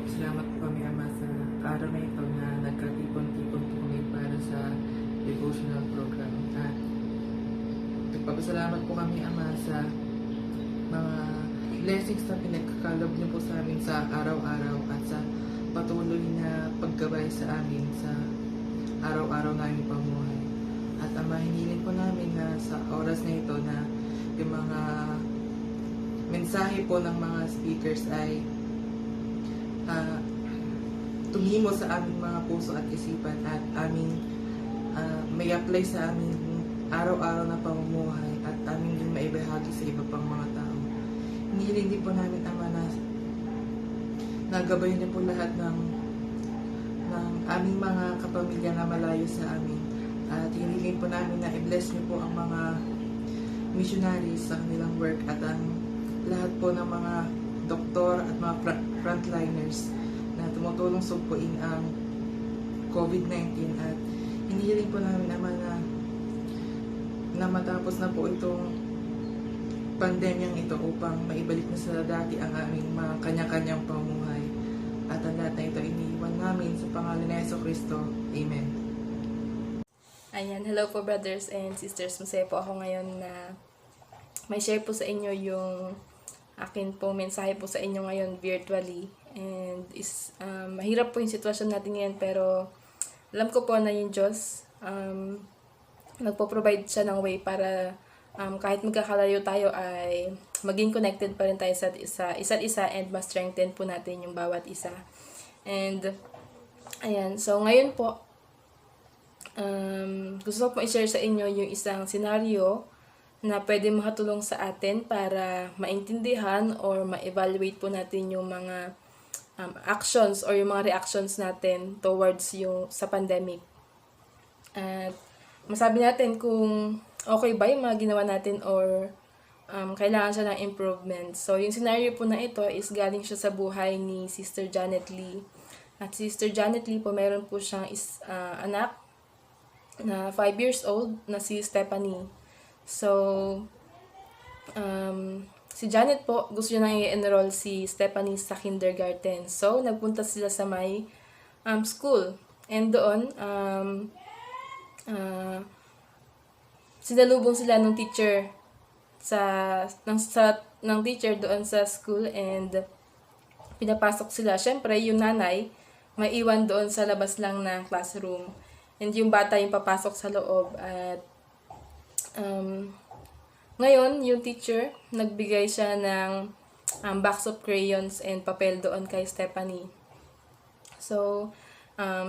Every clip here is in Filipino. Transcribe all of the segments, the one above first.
Nagpapasalamat po kami, Ama, sa araw na ito na nagkatipon-tipon po kami para sa devotional program. At nagpapasalamat po kami, Ama, sa mga blessings na pinagkakalob niyo po sa amin sa araw-araw at sa patuloy na paggabay sa amin sa araw-araw namin pamuhay. At Ama, hinilin po namin na sa oras na ito na yung mga mensahe po ng mga speakers ay tumimo sa aming mga puso at isipan at aming may apply sa aming araw-araw na pamumuhay at aming din maibahagi sa iba pang mga tao. Hinihiling din po namin, Ama, na nagabayan niyo po lahat ng aming mga kapamilya na malayo sa amin. At hinihiling po namin na i-bless niyo po ang mga missionaries sa kanilang work at ang lahat po ng mga doktor at mga frontliners na tumutulong sugpuin ang COVID-19 at hinihiling po namin, Ama, na matapos na po itong pandemyang ito upang maibalik na sa dati ang aming mga kanya-kanyang pamuhay. At ang lahat na ito iniiwan namin sa pangalan ni Jesucristo. Amen. Ayan, hello po brothers and sisters. Masaya po ako ngayon na may share po sa inyo yung akin po mensahe po sa inyo ngayon virtually. And mahirap po yung sitwasyon natin ngayon pero alam ko po na yung Diyos nagpo-provide siya ng way para kahit magkakalayo tayo ay maging connected pa rin tayo sa isa't isa and ma-strengthen po natin yung bawat isa. And ayan, so ngayon po gusto ko po i-share sa inyo yung isang senaryo na pwede makatulong sa atin para maintindihan or ma-evaluate po natin yung mga actions or yung mga reactions natin towards yung sa pandemic. At masabi natin kung okay ba yung mga ginawa natin or kailangan siya ng improvement. So, yung scenario po na ito is galing siya sa buhay ni Sister Janet Lee. At Sister Janet Lee po, meron po siyang anak na 5 years old na si Stephanie. So, si Janet po, gusto niya nang i-enroll si Stephanie sa kindergarten. So, nagpunta sila sa may school. And doon, sinalubong sila ng teacher ng teacher doon sa school and pinapasok sila. Syempre, yung nanay, may iwan doon sa labas lang ng classroom. And yung bata yung papasok sa loob. At ngayon, yung teacher, nagbigay siya ng box of crayons and papel doon kay Stephanie. So,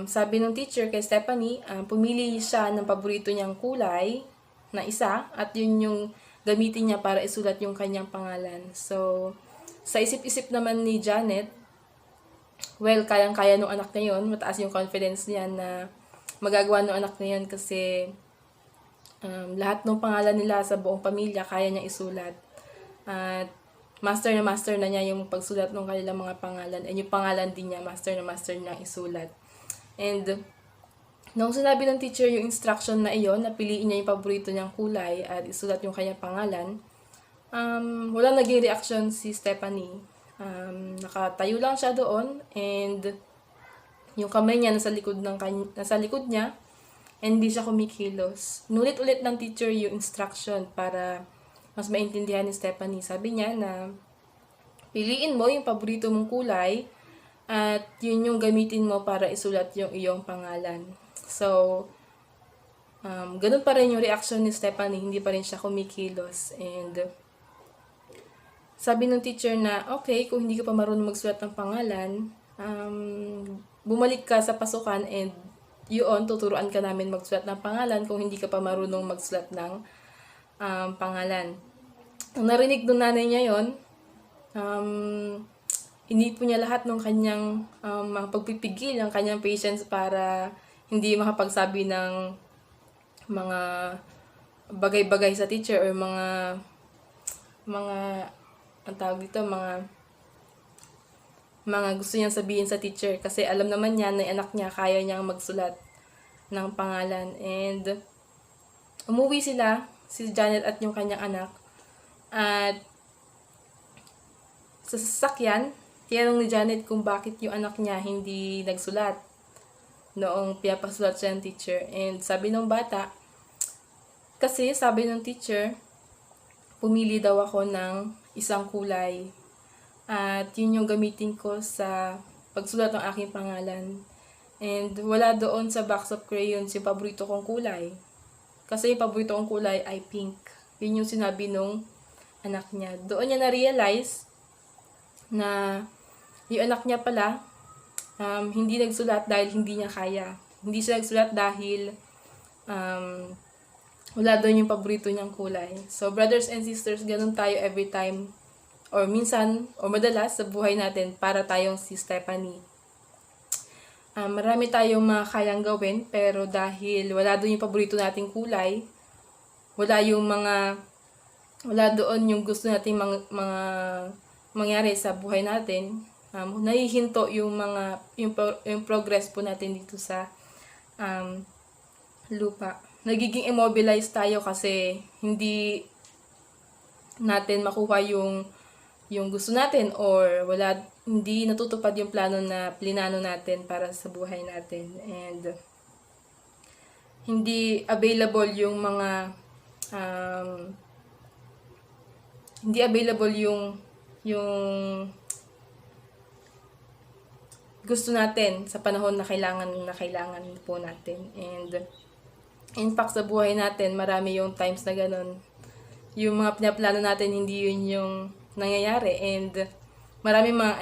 sabi ng teacher kay Stephanie, pumili siya ng paborito niyang kulay na isa at yun yung gamitin niya para isulat yung kanyang pangalan. So, sa isip-isip naman ni Janet, well, kayang-kaya nung anak na yun, mataas yung confidence niya na magagawa ng anak na yun kasi lahat ng pangalan nila sa buong pamilya kaya niya isulat. At master na niya yung pagsulat ng kanilang mga pangalan. And yung pangalan din niya, master niya isulat. And nung sinabi ng teacher yung instruction na iyon, na piliin niya yung paborito niyang kulay at isulat yung kanyang pangalan, wala naging reaction si Stephanie. Nakatayo lang siya doon and yung kamay niya nasa likod niya and hindi siya kumikilos. Nulit-ulit ng teacher yung instruction para mas maintindihan ni Stephanie. Sabi niya na piliin mo yung paborito mong kulay at yun yung gamitin mo para isulat yung iyong pangalan. So, ganun pa rin yung reaction ni Stephanie, hindi pa rin siya kumikilos. And sabi ng teacher na, okay, kung hindi ka pa marunong magsulat ng pangalan, bumalik ka sa pasukan and yun, tuturuan ka namin magsulat ng pangalan kung hindi ka pa marunong magsulat ng pangalan. Nung narinig ng nanay niya yun, inipo niya lahat ng kanyang mga pagpipigil, ng kanyang patience para hindi makapagsabi ng mga bagay-bagay sa teacher or mga ang tawag dito, mga gusto niyang sabihin sa teacher kasi alam naman niya na anak niya kaya niyang magsulat ng pangalan. And umuwi sila, si Janet at yung kanyang anak, at sa sasakyan tinanong ni Janet kung bakit yung anak niya hindi nagsulat noong pinapasulat siya ng teacher. And sabi ng bata, kasi sabi ng teacher, pumili daw ako ng isang kulay. At yun yung gamitin ko sa pagsulat ng aking pangalan. And wala doon sa box of crayons yung paborito kong kulay. Kasi yung paborito kong kulay ay pink. Yun yung sinabi nung anak niya. Doon niya na-realize na yung anak niya pala hindi nagsulat dahil hindi niya kaya. Hindi siya nagsulat dahil wala doon yung paborito niyang kulay. So, brothers and sisters, ganun tayo every time or minsan o madalas sa buhay natin para tayong si Stephanie. Marami tayong mga kayang gawin pero dahil wala doon yung paborito nating kulay, wala doon yung gusto nating mga mangyari sa buhay natin, nahihinto yung progress po natin dito sa lupa. Nagiging immobilized tayo kasi hindi natin makuha yung gusto natin or hindi natutupad yung plano na plinano natin para sa buhay natin. And hindi available yung gusto natin sa panahon na kailangan po natin. And in fact, sa buhay natin, marami yung times na ganun. Yung mga pinaplano natin, hindi yun yung nangyayari. And marami mga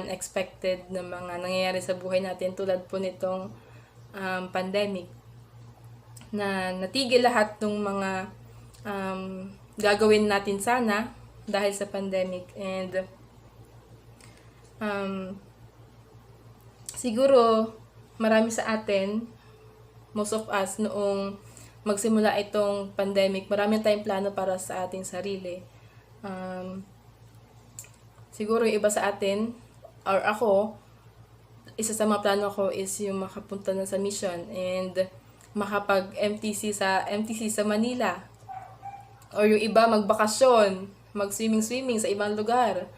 unexpected na mga nangyayari sa buhay natin tulad po nitong pandemic na natigil lahat ng mga gagawin natin sana dahil sa pandemic. And siguro marami sa atin, most of us, noong magsimula itong pandemic, marami tayong plano para sa ating sarili. Siguro yung iba sa atin, or ako, isa sa mga plano ko is yung makapunta na sa mission and makapag-MTC sa Manila. Or yung iba magbakasyon, mag-swimming sa ibang lugar.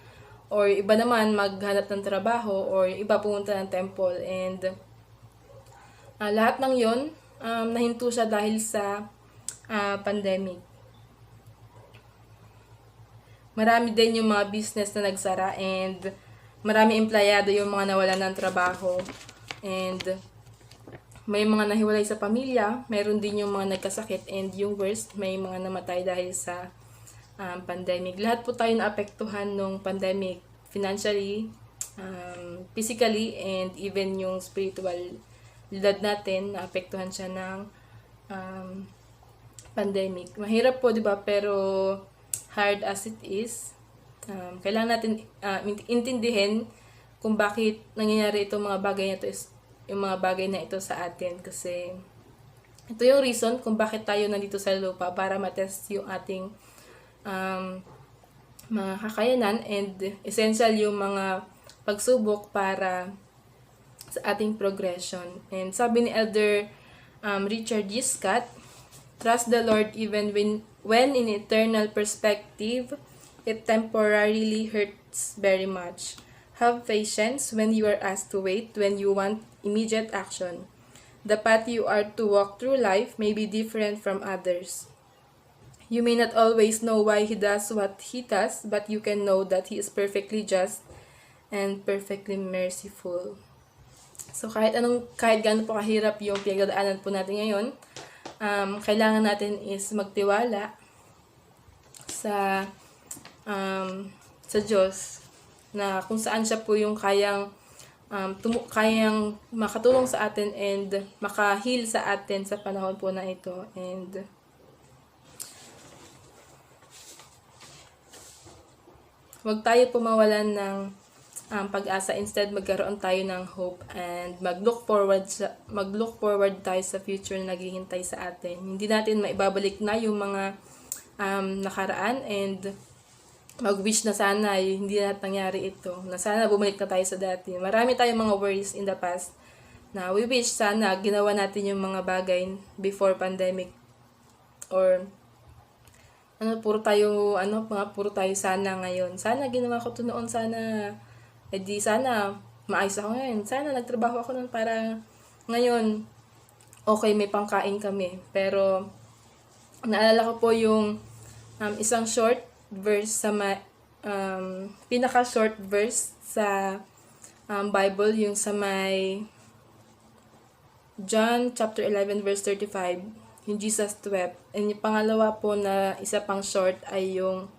Or iba naman maghanap ng trabaho, or iba pumunta ng temple. And lahat ng yon nahinto siya dahil sa pandemic. Marami din yung mga business na nagsara and marami empleyado yung mga nawalan ng trabaho. And may mga nahiwalay sa pamilya, mayroon din yung mga nagkasakit, and yung worst, may mga namatay dahil sa pandemic. Lahat po tayo naapektuhan nung pandemic, financially, physically, and even yung spiritualidad natin, naapektuhan siya ng pandemic. Mahirap po, di ba? Pero hard as it is, kailangan natin intindihin kung bakit nangyayari itong mga bagay na ito, yung mga bagay na ito sa atin, kasi ito yung reason kung bakit tayo nandito sa lupa, para matest yung ating mga kakayanan, and essential yung mga pagsubok para sa ating progression. And sabi ni Elder Richard G. Scott, trust the Lord even when in eternal perspective, it temporarily hurts very much. Have patience when you are asked to wait, when you want immediate action. The path you are to walk through life may be different from others. You may not always know why He does what He does, but you can know that He is perfectly just and perfectly merciful. So kahit gaano po kahirap yung pinagdadaanan po natin ngayon, kailangan natin is magtiwala sa Diyos, na kung saan siya po yung kayang makatulong sa atin and maka-heal sa atin sa panahon po na ito. And huwag tayo po mawalan ng pag-asa. Instead, magkaroon tayo ng hope and mag-look forward tayo sa future na naghihintay sa atin. Hindi natin maibabalik na yung mga nakaraan, and mag-wish na sana hindi na nangyari ito, na sana bumalik na tayo sa dati. Marami tayong mga worries in the past na we wish sana ginawa natin yung mga bagay before pandemic, or puro tayo sana ngayon. Sana ginawa ko to noon, sana, sana maayos ako ngayon. Sana nagtrabaho ako noon para ngayon, okay, may pangkain kami. Pero, naalala ko po yung isang short verse pinaka-short verse sa Bible, yung sa may John chapter 11 verse 35, yung Jesus wept. And yung pangalawa po na isa pang short ay yung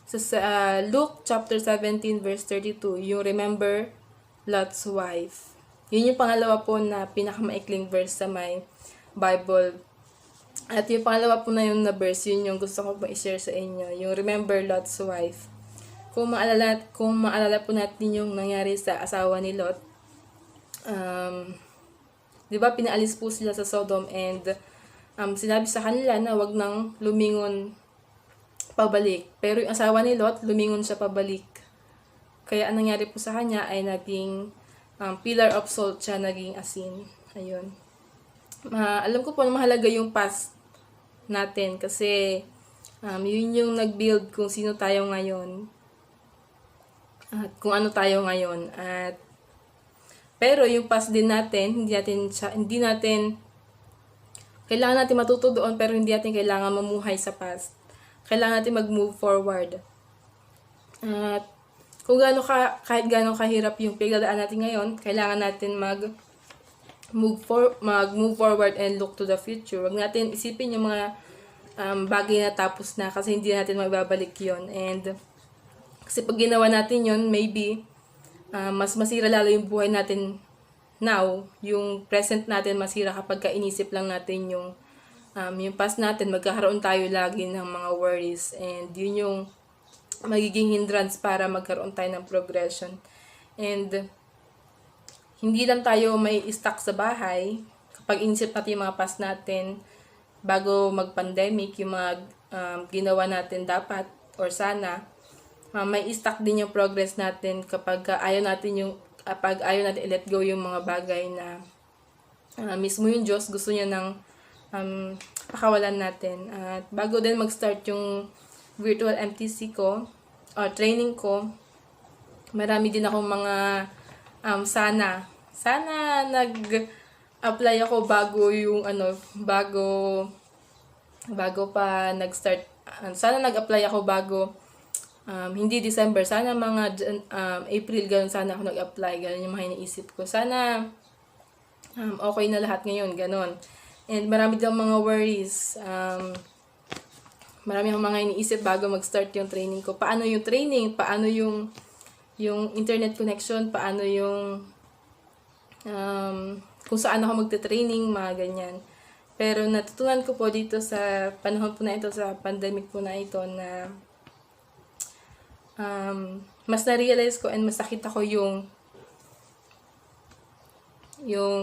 sa Luke chapter 17 verse 32, yung remember Lot's wife. Yun yung pangalawa po na pinakamaikling verse sa may Bible. At yung pangalawa po na yung na verse, yun yung gusto ko po i-share sa inyo, yung remember Lot's wife. Kung maalala po natin yung nangyari sa asawa ni Lot, di ba pinaalis po sila sa Sodom and sinabi sa kanila na wag nang lumingon pabalik. Pero yung asawa ni Lot, lumingon siya pabalik. Kaya ang nangyari po sa kanya ay naging pillar of salt siya, naging asin. Ayun. Alam ko po na mahalaga yung past natin kasi yun yung nag-build kung sino tayo ngayon at kung ano tayo ngayon. Pero yung past din natin, hindi natin kailangan natin matuto doon, pero hindi natin kailangan mamuhay sa past. Kailangan natin mag-move forward. At kung kahit gaano kahirap yung pinagdadaan natin ngayon, kailangan natin mag-move forward and look to the future. Huwag natin isipin yung mga bagay na tapos na kasi hindi natin magbabalik yon. And kasi pag ginawa natin yon, maybe mas masira lalo yung buhay natin now. Yung present natin masira kapag inisip lang natin yung past natin. Magkakaroon tayo lagi ng mga worries. And yun yung magiging hindrance para magkaroon tayo ng progression. And hindi lang tayo may stuck sa bahay. Kapag inisip natin yung mga past natin bago mag-pandemic, yung mga ginawa natin dapat or sana, may stuck din yung progress natin kapag ayaw natin i-let go yung mga bagay na mismo yung Diyos gusto niya ng pakawalan natin. At bago din mag-start yung virtual MTC ko or training ko, marami din akong mga sana nag-apply ako bago pa nag-start. Sana nag-apply ako bago hindi December, sana mga April, ganun sana ako nag-apply, ganun yung mga iniisip ko. Sana okay na lahat ngayon, ganun. And marami din mga worries. Marami akong mga iniisip bago mag-start yung training ko. Paano yung training? Paano yung internet connection? Paano yung kung saan ako magte-training, mga ganyan. Pero natutunan ko po dito sa panahon po na ito, sa pandemic po na ito, na mas na-realize ko and mas nakita ko yung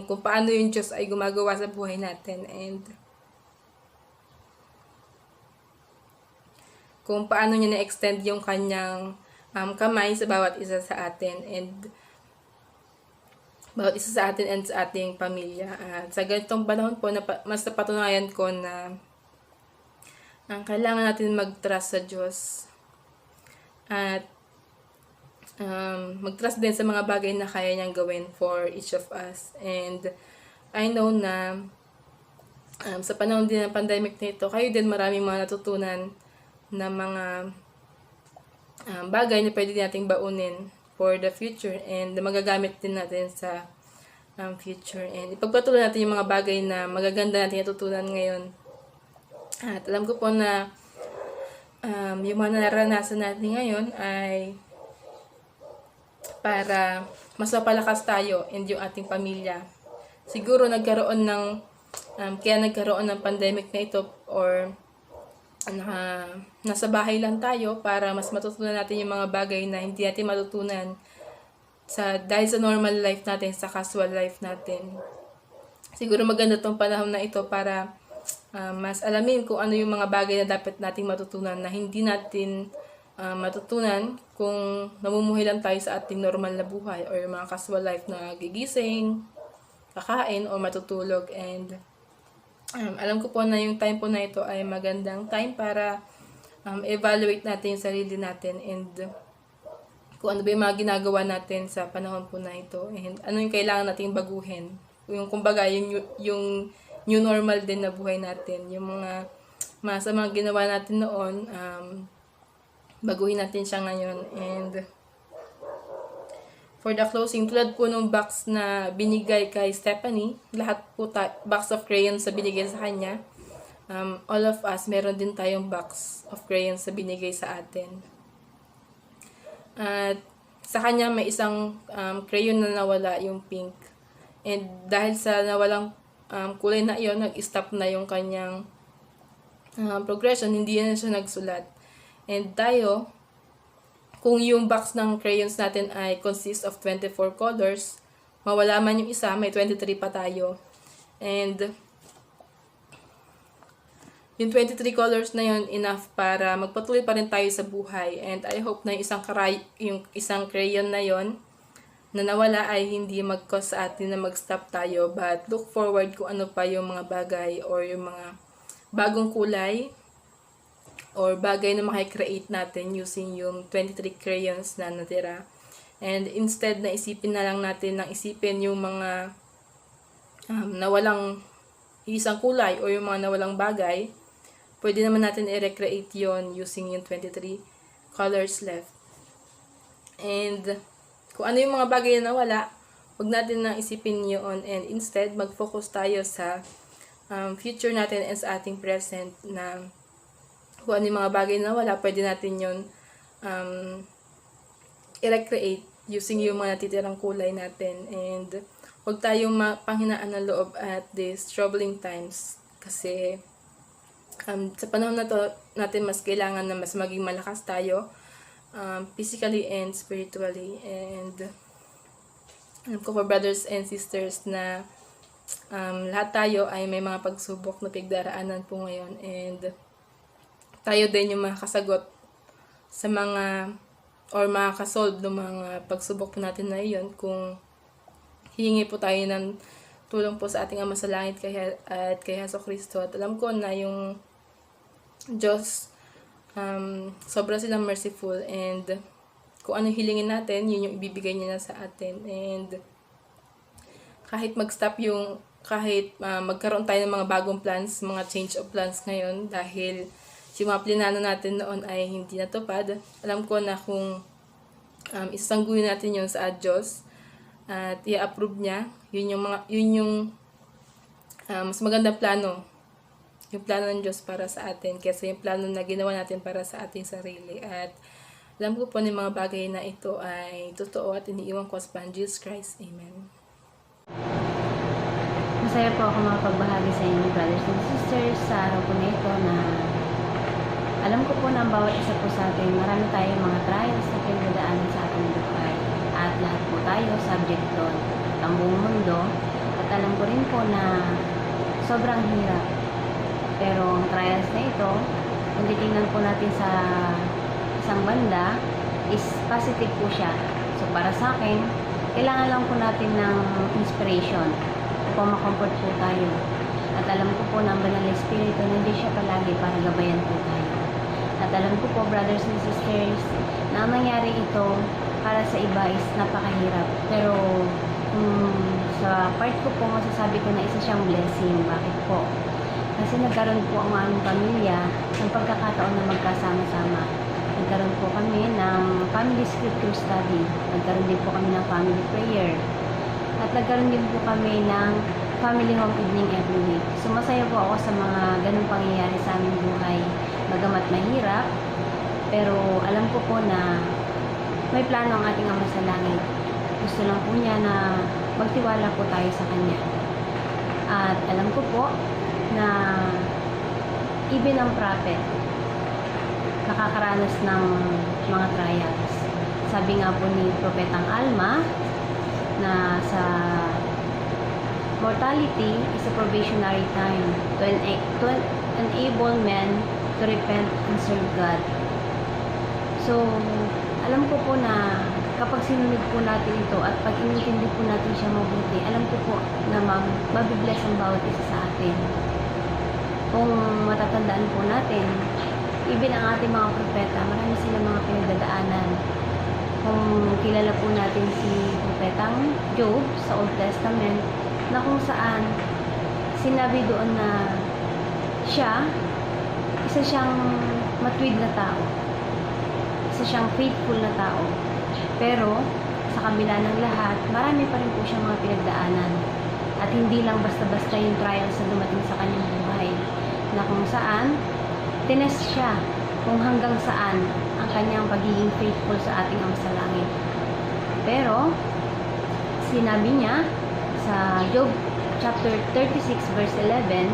kung paano yung Diyos ay gumagawa sa buhay natin and kung paano niya na-extend yung kanyang kamay sa bawat isa sa atin and sa ating pamilya. At sa ganitong panahon po, mas napatunayan ko na kailangan natin mag-trust sa Diyos. At mag-trust din sa mga bagay na kaya niyang gawin for each of us. And I know na sa panahon din ng pandemic na ito, kayo din maraming mga natutunan na mga bagay na pwede nating baunin for the future and magagamit din natin sa future. And ipagpatuloy natin yung mga bagay na magaganda natin natutunan ngayon. At alam ko po na yung mga naranasan natin ngayon ay para mas mapalakas tayo and yung ating pamilya. Siguro nagkaroon ng pandemic na ito or nasa bahay lang tayo para mas matutunan natin yung mga bagay na hindi natin matutunan dahil sa normal life natin, sa casual life natin. Siguro maganda tong panahon na ito para mas alamin kung ano yung mga bagay na dapat nating matutunan na hindi natin matutunan kung namumuhay lang tayo sa ating normal na buhay or yung mga casual life na gigising, kakain, o matutulog. And Alam ko po na yung time po na ito ay magandang time para evaluate natin yung sarili natin and kung ano ba yung mga ginagawa natin sa panahon po na ito and ano yung kailangan natin baguhin. Yung kumbaga, yung new normal din na buhay natin. Yung mga masamang ginawa natin noon, baguhin natin siya ngayon. And for the closing, tulad po nung box na binigay kay Stephanie, lahat po box of crayons na binigay sa kanya, all of us, meron din tayong box of crayons na binigay sa atin. At sa kanya may isang crayon na nawala, yung pink. And dahil sa nawalang kulay na iyon, nag-stop na yung kanyang progression, hindi na siya nagsulat. And tayo, kung yung box ng crayons natin ay consists of 24 colors, mawala man yung isa, may 23 pa tayo. And yung 23 colors na yun, enough para magpatuloy pa rin tayo sa buhay. And I hope na yung isang crayon na yon na nawala ay hindi mag-cause sa atin na mag-stop tayo. But look forward kung ano pa yung mga bagay or yung mga bagong kulay or bagay na makikreate natin using yung 23 crayons na natira. And instead na isipin na lang natin isipin yung mga nawalang isang kulay o yung mga nawalang bagay, pwede naman natin i-recreate yon using yung 23 colors left. And kung ano yung mga bagay na nawala, huwag natin na isipin yun and instead mag-focus tayo sa future natin and sa ating present na kung ano yung mga bagay na nawala, pwede natin yun i-recreate using yung mga natitirang kulay natin. And huwag tayong mapanghinaan ng loob at these troubling times kasi sa panahon na to, natin mas kailangan na mas maging malakas tayo physically and spiritually. And alam ko for brothers and sisters na lahat tayo ay may mga pagsubok na pigdaraanan po ngayon and tayo din yung makakasagot sa mga or makakasolve ng mga pagsubok po natin na iyon kung hihingi po tayo ng tulong po sa ating Ama sa Langit at kay Jesucristo. At alam ko na yung Diyos, sobra silang merciful and kung ano hilingin natin, yun yung ibibigay niya na sa atin. And kahit magkaroon tayo ng mga bagong plans, mga change of plans ngayon dahil yung mga plinano natin noon ay hindi natupad, alam ko na kung isasangguhin natin yun sa Diyos at i-approve niya, yun yung mas magandang plano. Yung plano ng Diyos para sa atin kaysa yung plano na ginawa natin para sa ating sarili. At alam ko po na yung mga bagay na ito ay totoo at iniiwan ko sa Jesus Christ. Amen. Masaya po ako makapagbahagi sa inyo, brothers and sisters, sa araw po na ito na alam ko po na ang bawat isa po sa atin, marami tayong mga trials na pinagdadaanan sa ating buhay. At lahat po tayo subject doon, ang buong mundo. At alam ko rin po na sobrang hirap. Pero ang trials na ito, kung titingnan po natin sa isang banda, is positive po siya. So para sa akin, kailangan lang po natin ng inspiration upang makomfort po tayo. At alam ko po na ang Banal na Espiritu, nandiyan siya palagi para gabayan po tayo. At alam ko po, brothers and sisters, na ang nangyari ito para sa iba is napakahirap. Pero sa part ko po, masasabi ko na isa siyang blessing. Bakit po? Kasi nagkaroon po ang aming pamilya ng pagkakataon na magkasama-sama. Nagkaroon po kami ng family scripture study. Nagkaroon din po kami ng family prayer. At nagkaroon din po kami ng family home evening every week. So masaya po ako sa mga ganung pangyayari sa aming buhay. Bagamat mahirap, pero alam ko po na may plano ang ating Ama sa Langit. Gusto lang po niya na magtiwala po tayo sa Kanya. At alam ko po na even ang prophet nakakaranas ng mga trials. Sabi nga po ni Propetang Alma na sa mortality is a probationary time to enable men to repent and serve God. So, alam ko po na kapag sinunod po natin ito at pag inintindi po natin siya mabuti, alam ko po na mabibless ang bawat isa sa atin. Kung matatandaan po natin, even ang ating mga propeta, marami silang mga pinagdadaanan. Kung kilala po natin si Propetang Job sa Old Testament, na kung saan sinabi doon na siya, isa siyang matuwid na tao. Isa siyang faithful na tao. Pero, sa kabila ng lahat, marami pa rin po siyang mga pinagdaanan. At hindi lang basta-basta yung trials na dumating sa kanyang buhay. Na kung saan, tinest siya kung hanggang saan ang kanyang pagiging faithful sa ating Ama sa Langit. Pero, sinabi niya sa Job chapter 36 verse 11,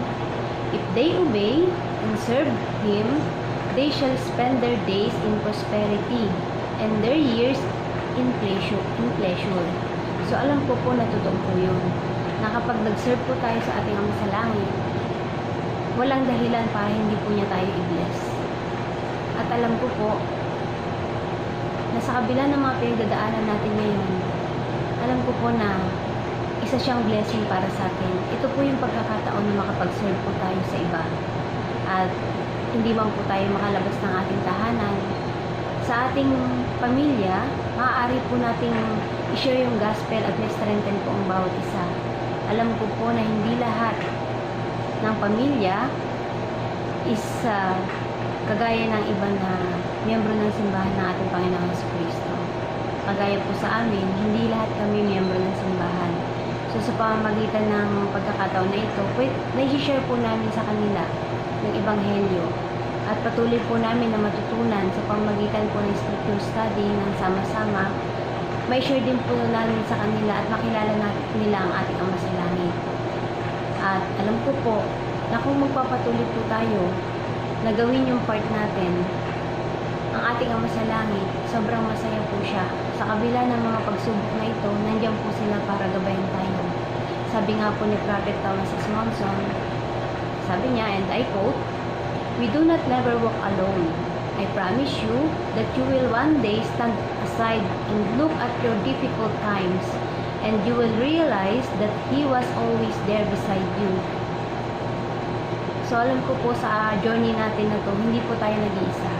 "If they obey and serve Him, they shall spend their days in prosperity and their years in pleasure." So, alam ko po na totoo po yun. Na kapag nag-serve po tayo sa ating Ama sa Langit, walang dahilan para hindi po niya tayo i-bless. At alam ko po, na sa kabila ng mga pinagdadaanan natin ngayon, alam ko po na isa siyang blessing para sa atin. Ito po yung pagkakataon na makapag-serve po tayo sa iba. At hindi man po tayo makalabas ng ating tahanan. Sa ating pamilya, maaari po nating i-share yung gospel at ma-strengthen po ang bawat isa. Alam ko po na hindi lahat ng pamilya is kagaya ng iba na miyembro ng simbahan ng ating Panginoong Jesucristo. Kagaya po sa amin, hindi lahat kami miyembro ng simbahan. So sa pamamagitan ng pagkakataon na ito, nai-share po namin sa kanila ng Ebanghelyo at patuloy po namin na matutunan sa pamamagitan po ng scripture study ng sama-sama. May share din po namin sa kanila at makilala nila ang ating Ama sa Langit. At alam ko po na kung magpapatuloy po tayo na gawin yung part natin, ang ating Ama sa Langit, sobrang masaya po siya. Sa kabila ng mga pagsubok na ito, nandiyan po sila para gabayan tayo. Sabi nga po ni Prophet Thomas S. Monson, sabi niya, and I quote, "We do not never walk alone. I promise you that you will one day stand aside and look at your difficult times, and you will realize that He was always there beside you." So alam ko po sa journey natin na to, hindi po tayo nag-iisa.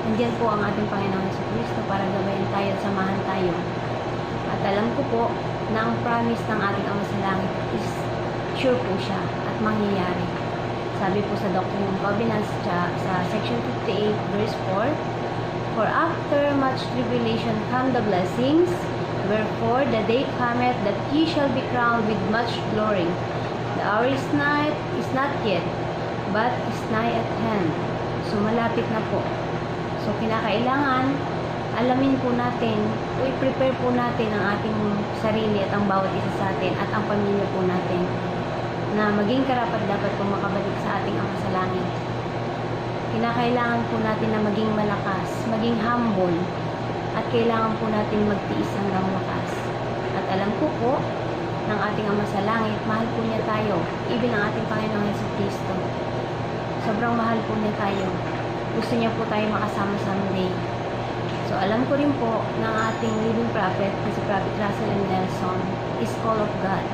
Nandiyan po ang ating Panginoong Jesucristo para gabayan tayo at samahan tayo. At alam ko po na ang promise ng ating Ama sa Langit is sure po siya at mangyayari. Sabi po sa Doctrine and Covenants sa section 58 verse 4, "For after much tribulation come the blessings, wherefore the day cometh that ye shall be crowned with much glory. The hour is not yet, but is nigh at hand." So malapit na po. So kinakailangan alamin po natin o i-prepare po natin ang ating sarili at ang bawat isa sa atin at ang pamilya po natin na maging karapat-dapat po makabalik sa ating Ama sa Langit. Kinakailangan po natin na maging malakas, maging humble, at kailangan po natin magtiis hanggang wakas. At alam ko po, ng ating Ama sa Langit, mahal po niya tayo, even ang ating Panginoong Jesucristo. Sobrang mahal po niya tayo. Gusto niya po tayo makasama someday. So alam ko rin po ng ating living prophet na si Prophet Russell M. Nelson is call of God.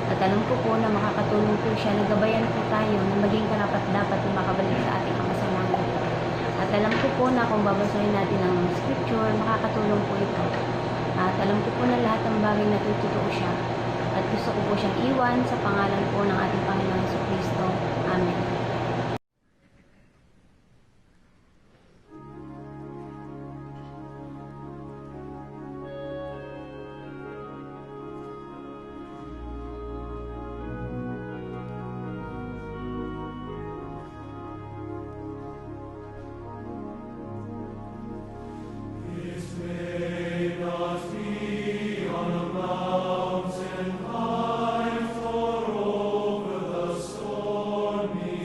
At alam ko po na makakatulong po siya, nagabayan po tayo na maging karapat-dapat na makabalik sa ating Ama sa Langit. At alam ko po na kung babasahin natin ang scripture, makakatulong po ito. At alam ko po na lahat ng bagay na totoo siya. At gusto ko po siyang iwan sa pangalan po ng ating Panginoong Jesucristo. Amen. Mountain high, for over the stormy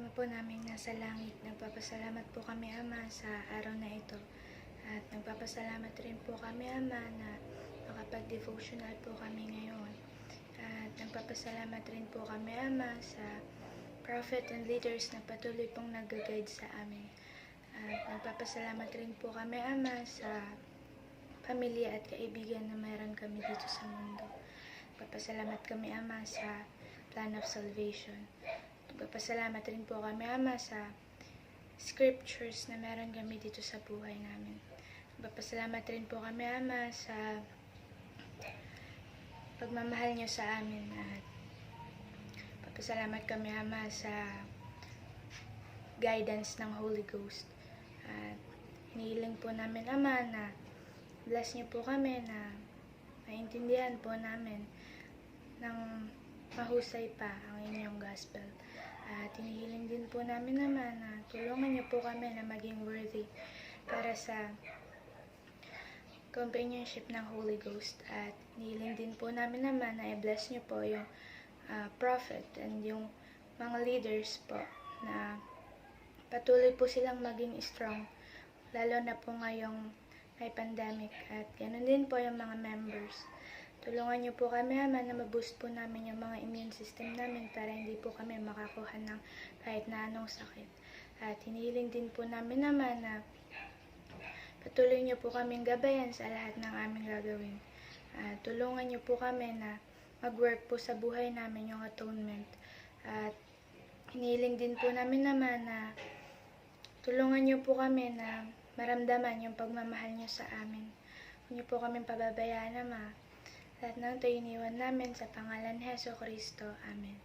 Ama po naming nasa langit, nagpapasalamat po kami, Ama, sa araw na ito. At nagpapasalamat rin po kami, Ama, na makapag-devotional po kami ngayon. At nagpapasalamat rin po kami, Ama, sa prophet and leaders na patuloy pong nag-guide sa amin. At nagpapasalamat rin po kami, Ama, sa pamilya at kaibigan na mayroon kami dito sa mundo. Nagpapasalamat kami, Ama, sa plan of salvation. Nagpapasalamat rin po kami, Ama, sa scriptures na meron kami dito sa buhay namin. Nagpapasalamat rin po kami, Ama, sa pagmamahal niyo sa amin. At nagpapasalamat kami, Ama, sa guidance ng Holy Ghost. At hinihiling po namin, Ama, na bless niyo po kami na maintindihan po namin ng mahusay pa ang inyong gospel. At hinihiling din po namin naman na tulungan niyo po kami na maging worthy para sa companionship ng Holy Ghost. At hinihiling din po namin naman na i-bless niyo po yung prophet and yung mga leaders po na patuloy po silang maging strong, lalo na po ngayong may pandemic. At ganoon din po yung mga members. Tulungan niyo po kami, Ama, na maboost po namin yung mga immune system namin para hindi po kami makakuha ng kahit na anong sakit. At hinihiling din po namin naman na patuloy niyo po kaming gabayan sa lahat ng aming gagawin. At tulungan niyo po kami na mag-work po sa buhay namin yung atonement. At hinihiling din po namin naman na tulungan niyo po kami na maramdaman yung pagmamahal niyo sa amin. Huwag niyo po kaming pababayaan, Ama. Lahat ng ito iniwan namin sa pangalan ni Jesucristo. Amen.